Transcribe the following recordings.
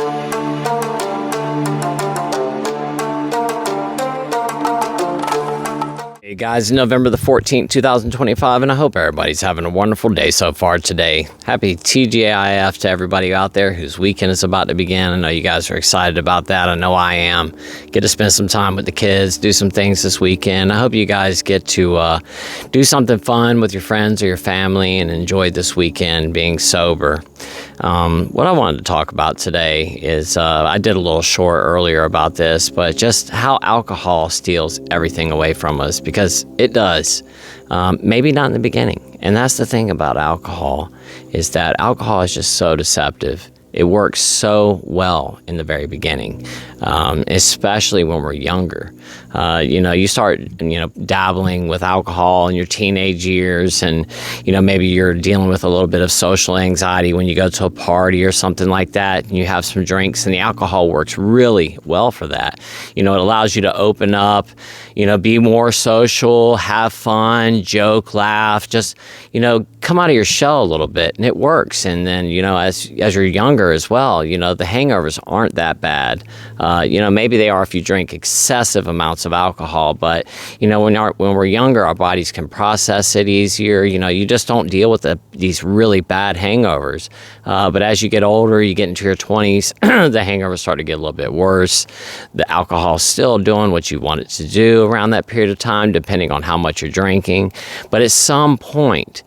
Hey guys, November the 14th, 2025, and I hope everybody's having a wonderful day so far today. Happy TGIF to everybody out there whose weekend is about to begin. I know you guys are excited about that. I know I am. Get to spend some time with the kids, do some things this weekend. I hope you guys get to do something fun with your friends or your family and enjoy this weekend being sober. What I wanted to talk about today is, I did a little short earlier about this, but just how alcohol steals everything away from us, because it does. Maybe not in the beginning. And that's the thing about alcohol, is that alcohol is just so deceptive. It works so well in the very beginning, especially when we're younger. You start, dabbling with alcohol in your teenage years, and, maybe you're dealing with a little bit of social anxiety when you go to a party or something like that, and you have some drinks, and the alcohol works really well for that. It allows you to open up, be more social, have fun, joke, laugh, just, come out of your shell a little bit, and it works. And then, as you're younger as well, the hangovers aren't that bad. Maybe they are if you drink excessive amounts of alcohol, but, when we're younger, our bodies can process it easier. You just don't deal with these really bad hangovers. But as you get older, you get into your 20s, the hangovers start to get a little bit worse. The alcohol's still doing what you want it to do around that period of time, depending on how much you're drinking. But at some point,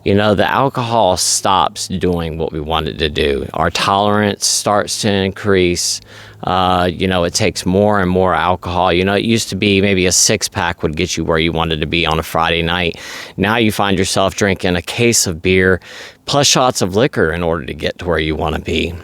the alcohol stops doing what we want it to do. Our tolerance starts to increase. It takes more and more alcohol. It used to be maybe a 6-pack would get you where you wanted to be on a Friday night. Now you find yourself drinking a case of beer plus shots of liquor in order to get to where you want to be.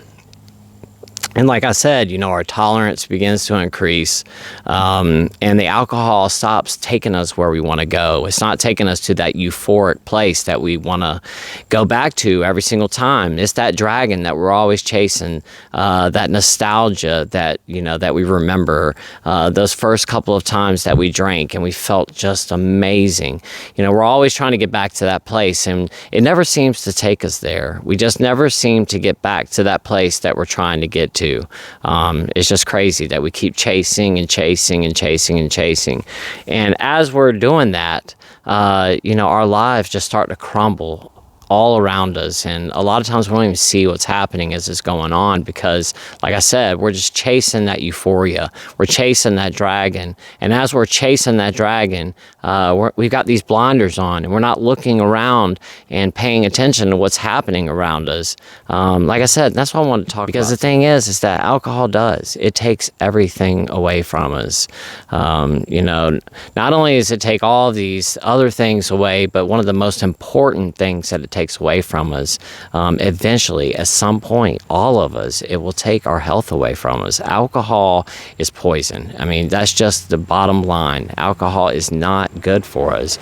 And like I said, our tolerance begins to increase, and the alcohol stops taking us where we want to go. It's not taking us to that euphoric place that we want to go back to every single time. It's that dragon that we're always chasing, that nostalgia that, that we remember, those first couple of times that we drank and we felt just amazing. We're always trying to get back to that place, and it never seems to take us there. We just never seem to get back to that place that we're trying to get to. It's just crazy that we keep chasing and chasing and chasing and chasing. And as we're doing that, our lives just start to crumble all around us, and a lot of times we don't even see what's happening as it's going on, because like I said, we're just chasing that euphoria, we're chasing that dragon, and as we're chasing that dragon, we've got these blinders on, and we're not looking around and paying attention to what's happening around us. Like I said, that's what I wanted to talk about, because the thing is that alcohol it takes everything away from us. Not only does it take all these other things away, but one of the most important things that it takes away from us, eventually, at some point, all of us, it will take our health away from us. Alcohol is poison. I mean, that's just the bottom line. Alcohol is not good for us.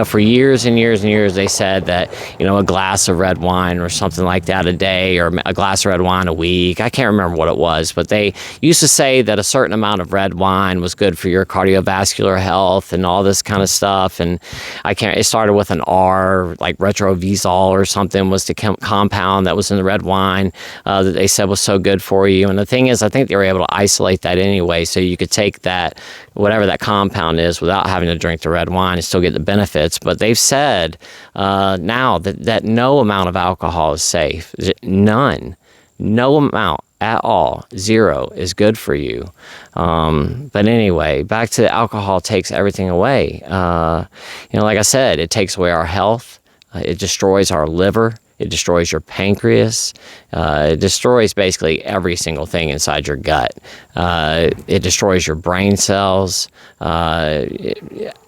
For years and years and years, they said that, a glass of red wine or something like that a day, or a glass of red wine a week. I can't remember what it was, but they used to say that a certain amount of red wine was good for your cardiovascular health and all this kind of stuff. And it started with an R, like retrovizol or something was the compound that was in the red wine that they said was so good for you. And the thing is, I think they were able to isolate that anyway, so you could take that, whatever that compound is, without having to drink the red wine and still get the benefits. But they've said now that no amount of alcohol is safe. None. No amount at all. 0 is good for you. But anyway, back to the alcohol takes everything away. Like I said, it takes away our health. It destroys our liver. It destroys your pancreas. It destroys basically every single thing inside your gut. It destroys your brain cells.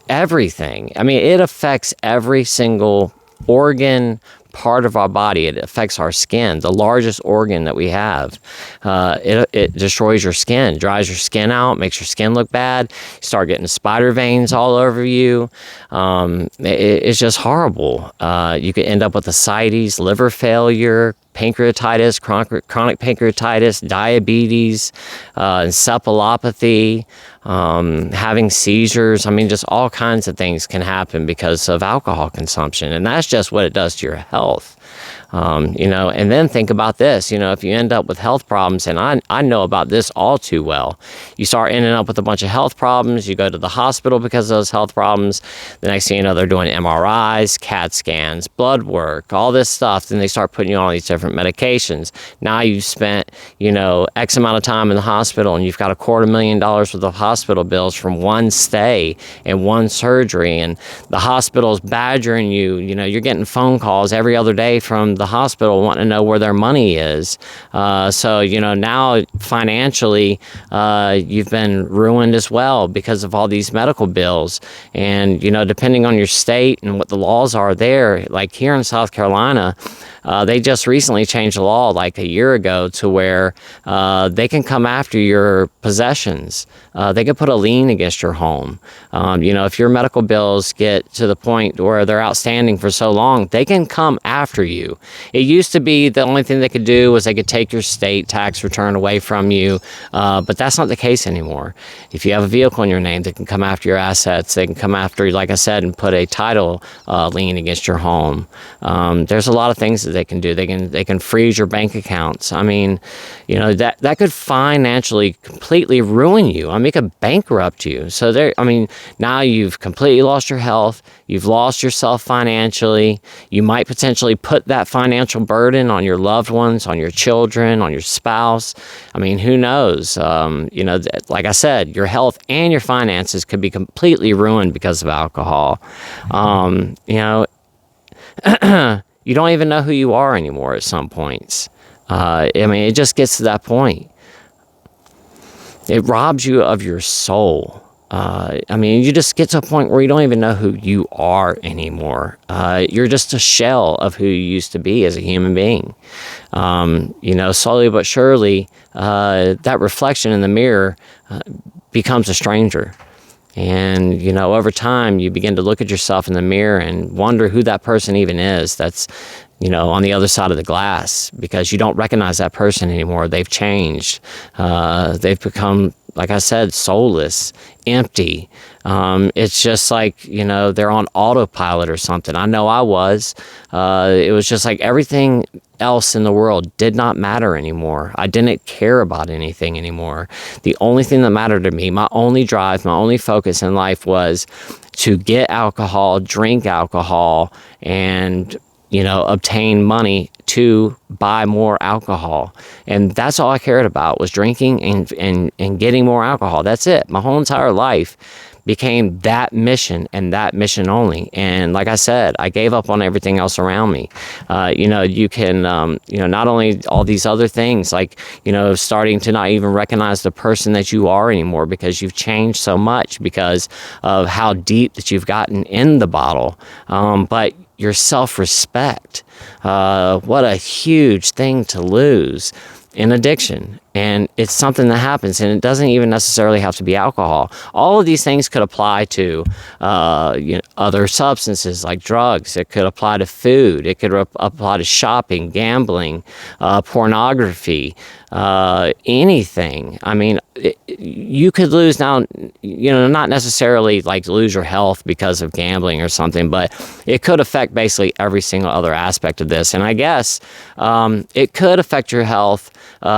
Everything. I mean, it affects every single organ, part of our body. It affects our skin, the largest organ that we have. It destroys your skin, dries your skin out, makes your skin look bad. You start getting spider veins all over you. It's just horrible. You could end up with ascites, liver failure, pancreatitis, chronic pancreatitis, diabetes, encephalopathy, having seizures. I mean, just all kinds of things can happen because of alcohol consumption. And that's just what it does to your health. And then think about this, if you end up with health problems, and I know about this all too well, you start ending up with a bunch of health problems, you go to the hospital because of those health problems, the next thing you know, they're doing MRIs, CAT scans, blood work, all this stuff, then they start putting you on all these different medications. Now you've spent, X amount of time in the hospital, and you've got $250,000 worth of hospital bills from one stay and one surgery, and the hospital's badgering you, you're getting phone calls every other day from the hospital wanting to know where their money is. So now financially, you've been ruined as well because of all these medical bills. And, depending on your state and what the laws are there, like here in South Carolina, they just recently changed the law like a year ago to where they can come after your possessions. They can put a lien against your home. If your medical bills get to the point where they're outstanding for so long, they can come after you. It used to be the only thing they could do was they could take your state tax return away from you, but that's not the case anymore. If you have a vehicle in your name, they can come after your assets. They can come after, like I said, and put a title lien against your home. There's a lot of things that they can do. They can freeze your bank accounts. I mean, that could financially completely ruin you. I mean, it could bankrupt you. So now you've completely lost your health. You've lost yourself financially. You might potentially put that financial burden on your loved ones, on your children, on your spouse. I mean, who knows? Like I said, your health and your finances could be completely ruined because of alcohol. You don't even know who you are anymore at some points. It just gets to that point. It robs you of your soul. You just get to a point where you don't even know who you are anymore. You're just a shell of who you used to be as a human being. Slowly but surely, that reflection in the mirror becomes a stranger. And, over time, you begin to look at yourself in the mirror and wonder who that person even is that's, on the other side of the glass, because you don't recognize that person anymore. They've changed. They've become, like I said, soulless, empty. It's just like, they're on autopilot or something. I know I was. It was just like everything else in the world did not matter anymore. I didn't care about anything anymore. The only thing that mattered to me, my only drive, my only focus in life was to get alcohol, drink alcohol, and obtain money to buy more alcohol. And that's all I cared about, was drinking and getting more alcohol. That's it. My whole entire life became that mission and that mission only. And like I said, I gave up on everything else around me. You can, not only all these other things, like, starting to not even recognize the person that you are anymore because you've changed so much because of how deep that you've gotten in the bottle. But your self-respect, what a huge thing to lose in addiction. And it's something that happens, and it doesn't even necessarily have to be alcohol. All of these things could apply to other substances like drugs. It could apply to food. It could apply to shopping, gambling, pornography, anything. I mean, you could lose now, not necessarily like lose your health because of gambling or something, but it could affect basically every single other aspect of this. And I guess it could affect your health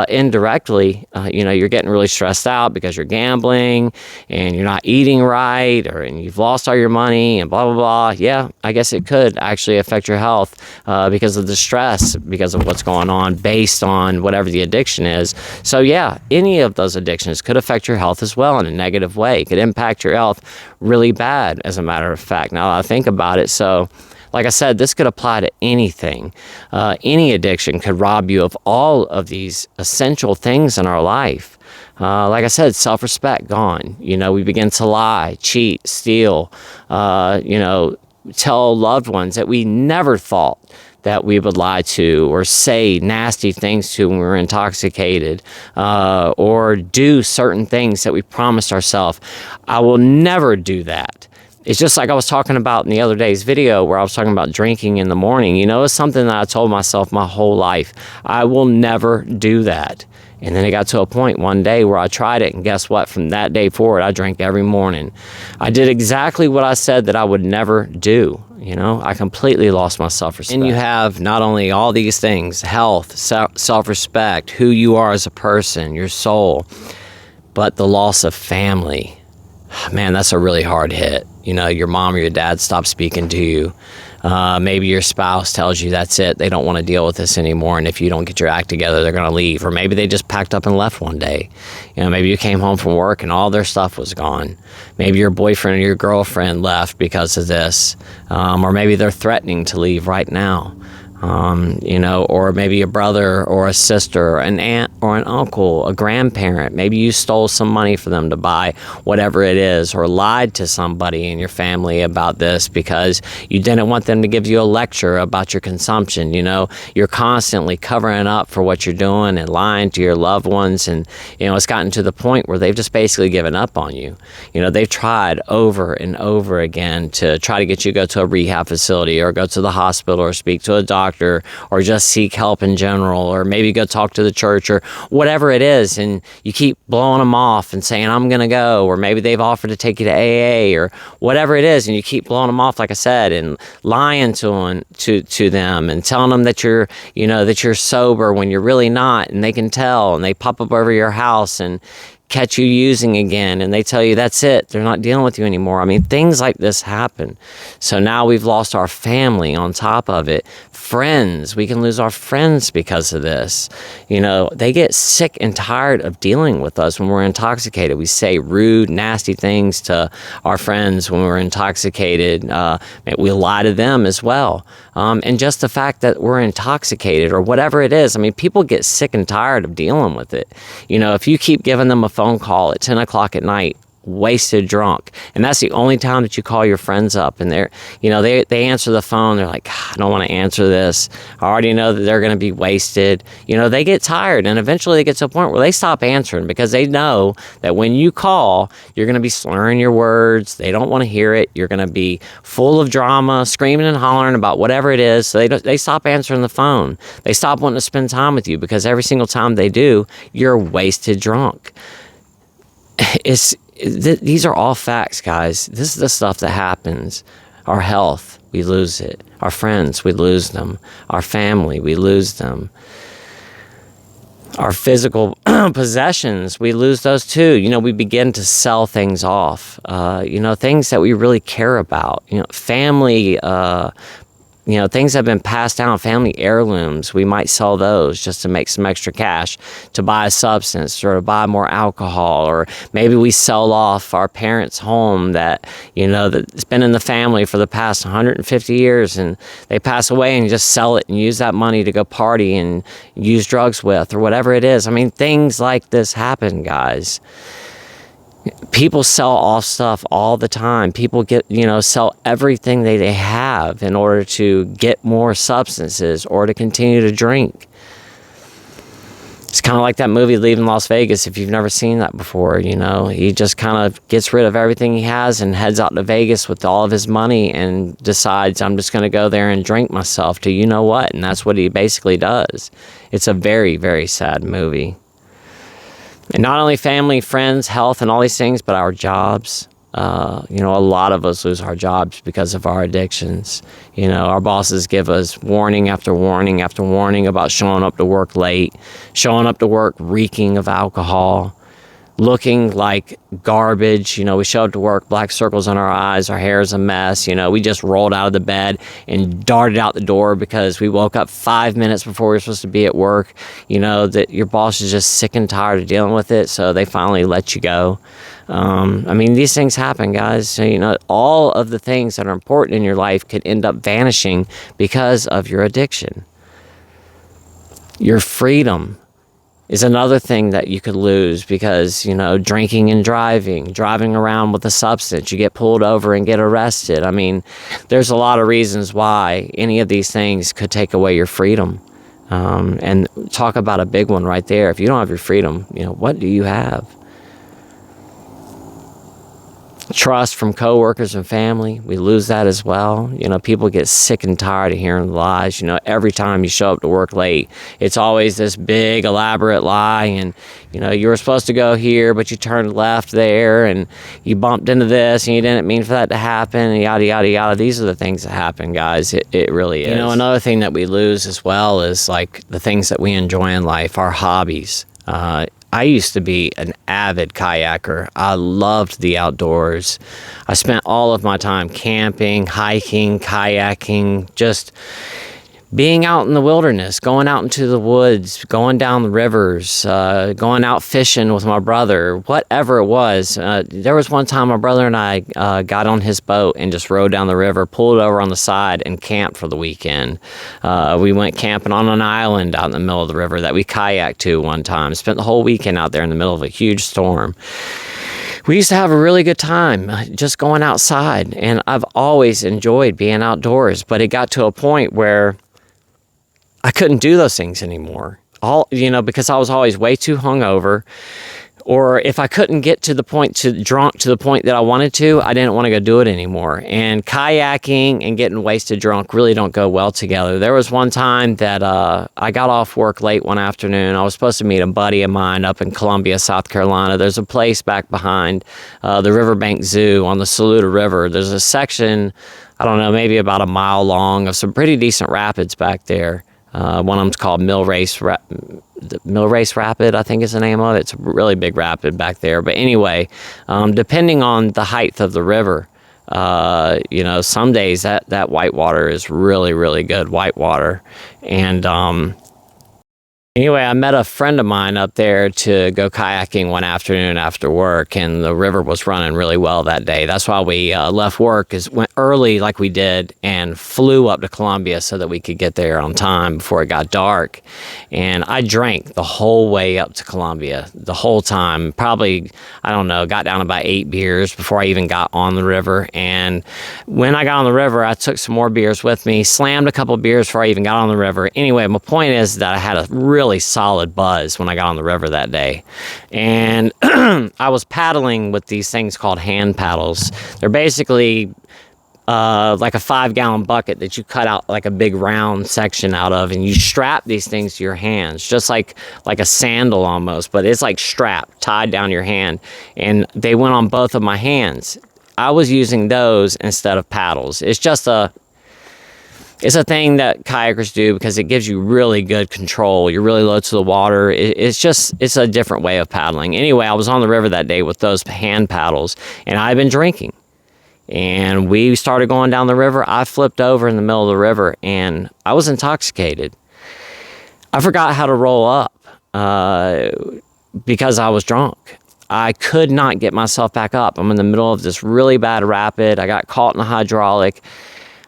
indirectly. You're getting really stressed out because you're gambling and you're not eating right, and you've lost all your money and blah, blah, blah. Yeah, I guess it could actually affect your health because of the stress, because of what's going on based on whatever the addiction is. So yeah, any of those addictions could affect your health as well in a negative way. It could impact your health really bad, as a matter of fact. Now that I think about it, so like I said, this could apply to anything. Any addiction could rob you of all of these essential things in our life. Like I said, self-respect gone. We begin to lie, cheat, steal, tell loved ones that we never thought that we would lie to, or say nasty things to when we were intoxicated, or do certain things that we promised ourselves. I will never do that. It's just like I was talking about in the other day's video where I was talking about drinking in the morning. You know, it's something that I told myself my whole life. I will never do that. And then it got to a point one day where I tried it, and guess what? From that day forward, I drank every morning. I did exactly what I said that I would never do. You know, I completely lost my self-respect. And you have not only all these things, health, self-respect, who you are as a person, your soul, but the loss of family. Man, that's a really hard hit. You know, your mom or your dad stops speaking to you. Maybe your spouse tells you that's it. They don't want to deal with this anymore. And if you don't get your act together, they're going to leave. Or maybe they just packed up and left one day. You know, maybe you came home from work and all their stuff was gone. Maybe your boyfriend or your girlfriend left because of this. Or maybe they're threatening to leave right now. You know, or maybe a brother or a sister, an aunt or an uncle, a grandparent. Maybe you stole some money for them to buy whatever it is, or lied to somebody in your family about this because you didn't want them to give you a lecture about your consumption. You know, you're constantly covering up for what you're doing and lying to your loved ones. And, you know, it's gotten to the point where they've just basically given up on you. You know, they've tried over and over again to try to get you to go to a rehab facility or go to the hospital or speak to a doctor, or just seek help in general, or maybe go talk to the church or whatever it is, and you keep blowing them off and saying, I'm going to go, or maybe they've offered to take you to AA or whatever it is, and you keep blowing them off, like I said, and lying to them and telling them that you're, you know, that you're sober when you're really not, and they can tell, and they pop up over your house and catch you using again, and they tell you that's it, they're not dealing with you anymore. I mean, things like this happen. So now we've lost our family on top of it. Friends, we can lose our friends because of this. You know, they get sick and tired of dealing with us when we're intoxicated. We say rude, nasty things to our friends when we're intoxicated. We lie to them as well. And just the fact that we're intoxicated or whatever it is, I mean, people get sick and tired of dealing with it. You know, if you keep giving them a phone call at 10 o'clock at night, wasted drunk, and that's the only time that you call your friends up, and they're, you know, they answer the phone, they're like, I don't want to answer this, I already know that they're going to be wasted. You know, they get tired, and eventually they get to a point where they stop answering because they know that when you call, you're going to be slurring your words, they don't want to hear it, you're going to be full of drama, screaming and hollering about whatever it is, so they stop answering the phone. They stop wanting to spend time with you because every single time they do, you're wasted drunk. These are all facts, guys. This is the stuff that happens. Our health, we lose it. Our friends, we lose them. Our family, we lose them. Our physical possessions, we lose those too. You know, we begin to sell things off. You know, things that we really care about. You know, family, you know, things that have been passed down, family heirlooms, we might sell those just to make some extra cash to buy a substance or to buy more alcohol. Or maybe we sell off our parents' home that, you know, that's been in the family for the past 150 years, and they pass away, and you just sell it and use that money to go party and use drugs with or whatever it is. I mean, things like this happen, guys. People sell off stuff all the time. People sell everything they have in order to get more substances or to continue to drink. It's kind of like that movie Leaving Las Vegas, if you've never seen that before. You know, he just kind of gets rid of everything he has and heads out to Vegas with all of his money and decides, I'm just going to go there and drink myself to you know what, and that's what he basically does. It's a very, very sad movie. And not only family, friends, health, and all these things, but our jobs. You know, a lot of us lose our jobs because of our addictions. You know, our bosses give us warning after warning after warning about showing up to work late, showing up to work reeking of alcohol, looking like garbage. You know, we show up to work, black circles on our eyes, our hair is a mess. You know, we just rolled out of the bed and darted out the door because we woke up 5 minutes before we were supposed to be at work. You know, that your boss is just sick and tired of dealing with it, so they finally let you go. I mean, these things happen, guys. So, you know, all of the things that are important in your life could end up vanishing because of your addiction. Your freedom is another thing that you could lose because, you know, drinking and driving around with a substance, you get pulled over and get arrested. I mean, there's a lot of reasons why any of these things could take away your freedom. And talk about a big one right there. If you don't have your freedom, you know, what do you have? trust from coworkers and family. We lose that as well. You know, people get sick and tired of hearing the lies. You know, every time you show up to work late, it's always this big elaborate lie. And, you know, you were supposed to go here, but you turned left there and you bumped into this and you didn't mean for that to happen, and yada, yada, yada. These are the things that happen, guys. It really is. You know, another thing that we lose as well is like the things that we enjoy in life, our hobbies. I used to be an avid kayaker. I loved the outdoors. I spent all of my time camping, hiking, kayaking, just being out in the wilderness, going out into the woods, going down the rivers, going out fishing with my brother, whatever it was. There was one time my brother and I got on his boat and just rode down the river, pulled over on the side, and camped for the weekend. We went camping on an island out in the middle of the river that we kayaked to one time. Spent the whole weekend out there in the middle of a huge storm. We used to have a really good time just going outside, and I've always enjoyed being outdoors, but it got to a point where I couldn't do those things anymore. Because I was always way too hungover, or if I couldn't get drunk to the point that I wanted to, I didn't want to go do it anymore. And kayaking and getting wasted drunk really don't go well together. There was one time that I got off work late one afternoon. I was supposed to meet a buddy of mine up in Columbia, South Carolina. There's a place back behind the Riverbank Zoo on the Saluda River. There's a section, I don't know, maybe about a mile long of some pretty decent rapids back there. One of them's called Mill Race Rapid, I think is the name of it. It's a really big rapid back there. But anyway, depending on the height of the river, some days that white water is really, really good white water. And anyway, I met a friend of mine up there to go kayaking one afternoon after work, and the river was running really well that day. That's why we left work, went early like we did, and flew up to Columbia so that we could get there on time before it got dark. And I drank the whole way up to Columbia, the whole time. Probably, I don't know, got down about 8 beers before I even got on the river. And when I got on the river, I took some more beers with me, slammed a couple beers before I even got on the river. Anyway, my point is that I had a really solid buzz when I got on the river that day. And I was paddling with these things called hand paddles. They're basically like a 5-gallon bucket that you cut out like a big round section out of, and you strap these things to your hands, just like a sandal almost, but it's like strapped, tied down your hand. And they went on both of my hands. I was using those instead of paddles. It's a thing that kayakers do because it gives you really good control. You're really low to the water. It's a different way of paddling. Anyway, I was on the river that day with those hand paddles, and I've been drinking. And we started going down the river. I flipped over in the middle of the river, and I was intoxicated. I forgot how to roll up because I was drunk. I could not get myself back up. I'm in the middle of this really bad rapid. I got caught in a hydraulic.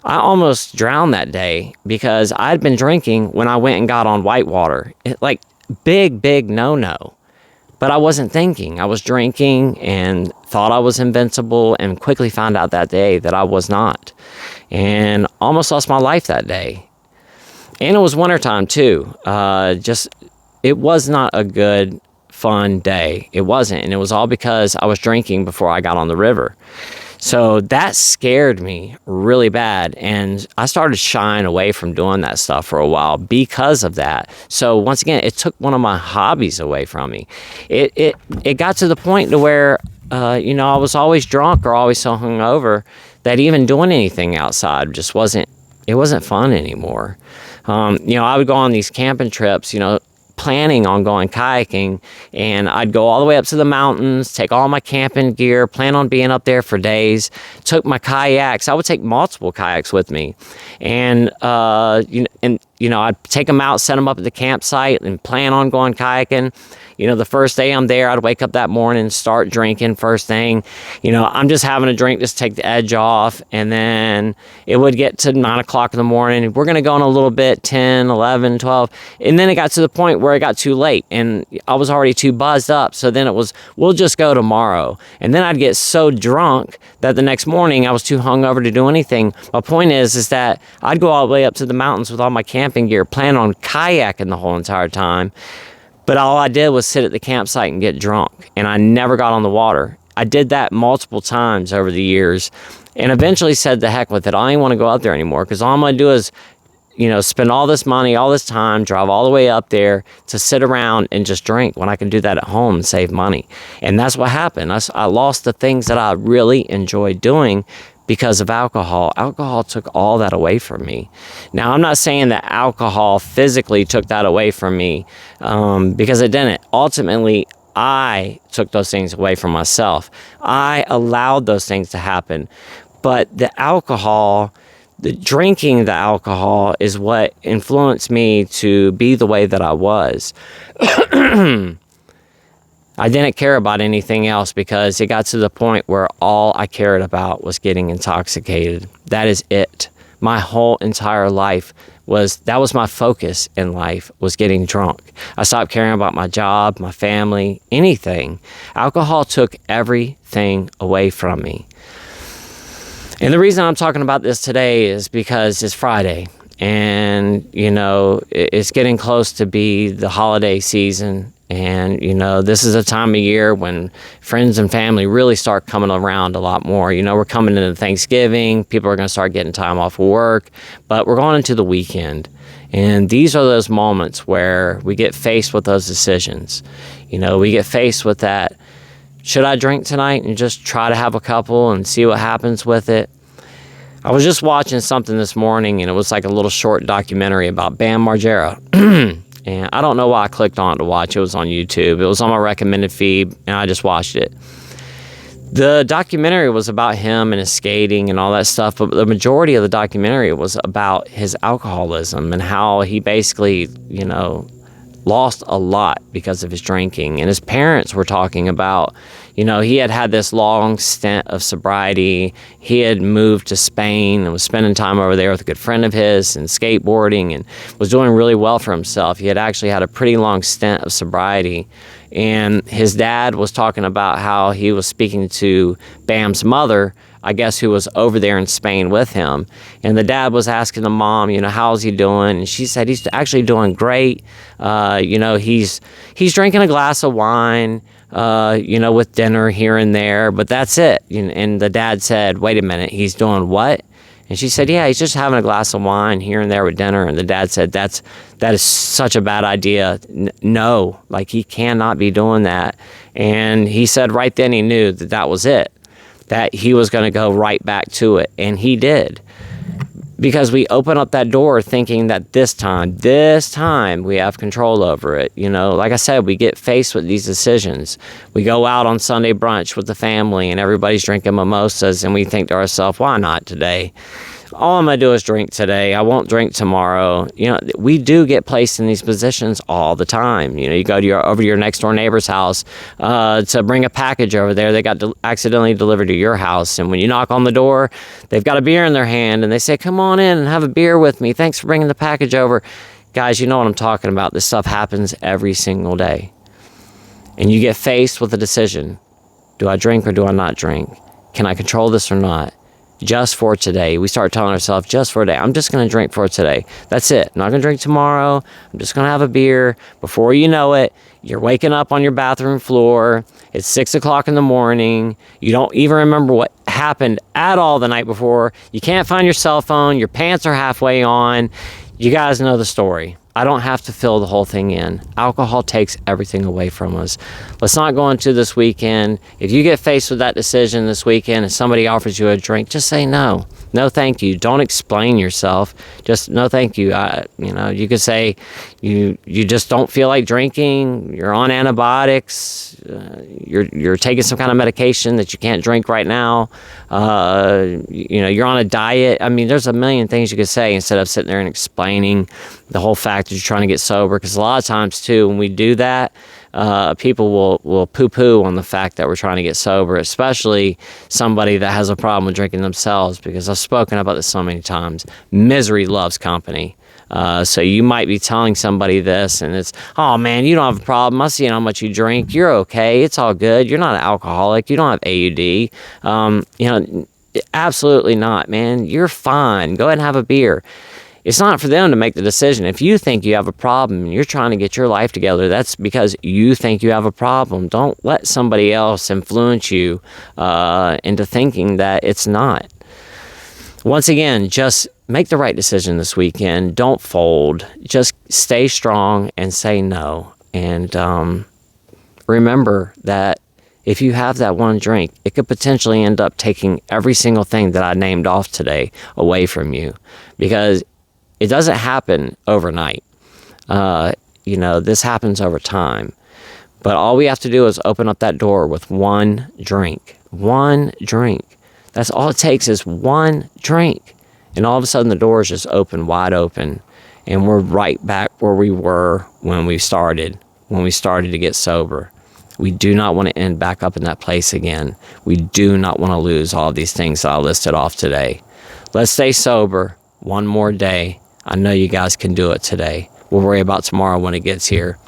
I almost drowned that day because I'd been drinking when I went and got on whitewater. Like, big no-no. But I wasn't thinking. I was drinking and thought I was invincible, and quickly found out that day that I was not. And almost lost my life that day. And it was wintertime too. It was not a good, fun day. It wasn't. And it was all because I was drinking before I got on the river. So that scared me really bad, and I started shying away from doing that stuff for a while because of that. So once again, it took one of my hobbies away from me. It got to the point to where I was always drunk or always so hungover that even doing anything outside just wasn't fun anymore. I would go on these camping trips, planning on going kayaking, and I'd go all the way up to the mountains, take all my camping gear, plan on being up there for days, took my kayaks. I would take multiple kayaks with me, and I'd take them out, set them up at the campsite, and plan on going kayaking. The first day I'm there, I'd wake up that morning, start drinking first thing. I'm just having a drink just to take the edge off. And then it would get to 9 o'clock in the morning. We're going to go in a little bit, 10, 11, 12. And then it got to the point where it got too late and I was already too buzzed up. So then it was, we'll just go tomorrow. And then I'd get so drunk that the next morning I was too hungover to do anything. My point is that I'd go all the way up to the mountains with all my camping gear, plan on kayaking the whole entire time. But all I did was sit at the campsite and get drunk, and I never got on the water. I did that multiple times over the years, and eventually said, the heck with it. I don't want to go out there anymore, because all I'm going to do is, spend all this money, all this time, drive all the way up there to sit around and just drink when I can do that at home and save money. And that's what happened. I lost the things that I really enjoyed doing because of alcohol. Alcohol took all that away from me. Now, I'm not saying that alcohol physically took that away from me, because it didn't. Ultimately, I took those things away from myself. I allowed those things to happen. But the alcohol, the drinking the alcohol, is what influenced me to be the way that I was. I didn't care about anything else, because it got to the point where all I cared about was getting intoxicated. That is it. My whole entire life that was my focus in life, was getting drunk. I stopped caring about my job, my family, anything. Alcohol took everything away from me. And the reason I'm talking about this today is because it's Friday, and, it's getting close to be the holiday season. And, this is a time of year when friends and family really start coming around a lot more. We're coming into Thanksgiving. People are going to start getting time off of work, but we're going into the weekend. And these are those moments where we get faced with those decisions. We get faced with that. Should I drink tonight and just try to have a couple and see what happens with it? I was just watching something this morning, and it was like a little short documentary about Bam Margera. And I don't know why I clicked on it to watch. It was on YouTube. It was on my recommended feed, and I just watched it. The documentary was about him and his skating and all that stuff, but the majority of the documentary was about his alcoholism and how he basically, lost a lot because of his drinking. And his parents were talking about, he had this long stint of sobriety. He had moved to Spain and was spending time over there with a good friend of his and skateboarding, and was doing really well for himself. He had actually had a pretty long stint of sobriety. And his dad was talking about how he was speaking to Bam's mother, I guess, who was over there in Spain with him. And the dad was asking the mom, how's he doing? And she said he's actually doing great. He's drinking a glass of wine, with dinner here and there, but that's it. And the dad said, wait a minute, he's doing what? And she said, yeah, he's just having a glass of wine here and there with dinner. And the dad said, that is such a bad idea. No, he cannot be doing that. And he said right then he knew that was it, that he was going to go right back to it. And he did. Because we open up that door thinking that this time we have control over it. Like I said, we get faced with these decisions. We go out on Sunday brunch with the family and everybody's drinking mimosas, and we think to ourselves, why not today? All I'm going to do is drink today. I won't drink tomorrow. We do get placed in these positions all the time. You go to over to your next door neighbor's house to bring a package over there. They got accidentally delivered to your house. And when you knock on the door, they've got a beer in their hand and they say, come on in and have a beer with me. Thanks for bringing the package over. Guys, you know what I'm talking about. This stuff happens every single day. And you get faced with a decision. Do I drink or do I not drink? Can I control this or not? Just for today. We start telling ourselves, just for today. I'm just going to drink for today. That's it. I'm not going to drink tomorrow. I'm just going to have a beer. Before you know it, you're waking up on your bathroom floor. It's 6 o'clock in the morning. You don't even remember what happened at all the night before. You can't find your cell phone. Your pants are halfway on. You guys know the story. I don't have to fill the whole thing in. Alcohol takes everything away from us. Let's not go into this weekend. If you get faced with that decision this weekend and somebody offers you a drink, just say no. No, thank you. Don't explain yourself. Just no, thank you. You could say you just don't feel like drinking. You're on antibiotics. You're taking some kind of medication that you can't drink right now. You're on a diet. I mean, there's a million things you could say instead of sitting there and explaining the whole fact that you're trying to get sober. Because a lot of times too, when we do that, people will poo-poo on the fact that we're trying to get sober, especially somebody that has a problem with drinking themselves, because I've spoken about this so many times. Misery loves company. So you might be telling somebody this and it's, oh man, you don't have a problem. I see how much you drink. You're okay. It's all good. You're not an alcoholic. You don't have AUD. Absolutely not, man. You're fine. Go ahead and have a beer. It's not for them to make the decision. If you think you have a problem and you're trying to get your life together, that's because you think you have a problem. Don't let somebody else influence you into thinking that it's not. Once again, just make the right decision this weekend. Don't fold. Just stay strong and say no. And remember that if you have that one drink, it could potentially end up taking every single thing that I named off today away from you, because it doesn't happen overnight. This happens over time. But all we have to do is open up that door with one drink. One drink. That's all it takes, is one drink. And all of a sudden the doors just open wide open. And we're right back where we were when we started to get sober. We do not want to end back up in that place again. We do not want to lose all of these things that I listed off today. Let's stay sober one more day. I know you guys can do it today. We'll worry about tomorrow when it gets here.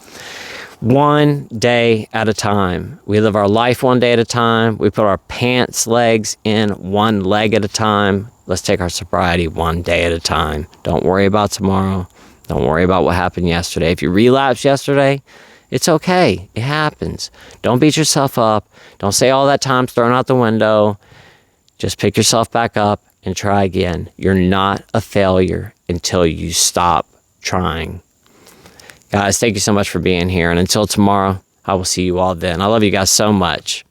One day at a time. We live our life one day at a time. We put our pants legs in one leg at a time. Let's take our sobriety one day at a time. Don't worry about tomorrow. Don't worry about what happened yesterday. If you relapsed yesterday, it's okay. It happens. Don't beat yourself up. Don't say all that time's thrown out the window. Just pick yourself back up and try again. You're not a failure until you stop trying. Guys, thank you so much for being here. And until tomorrow, I will see you all then. I love you guys so much.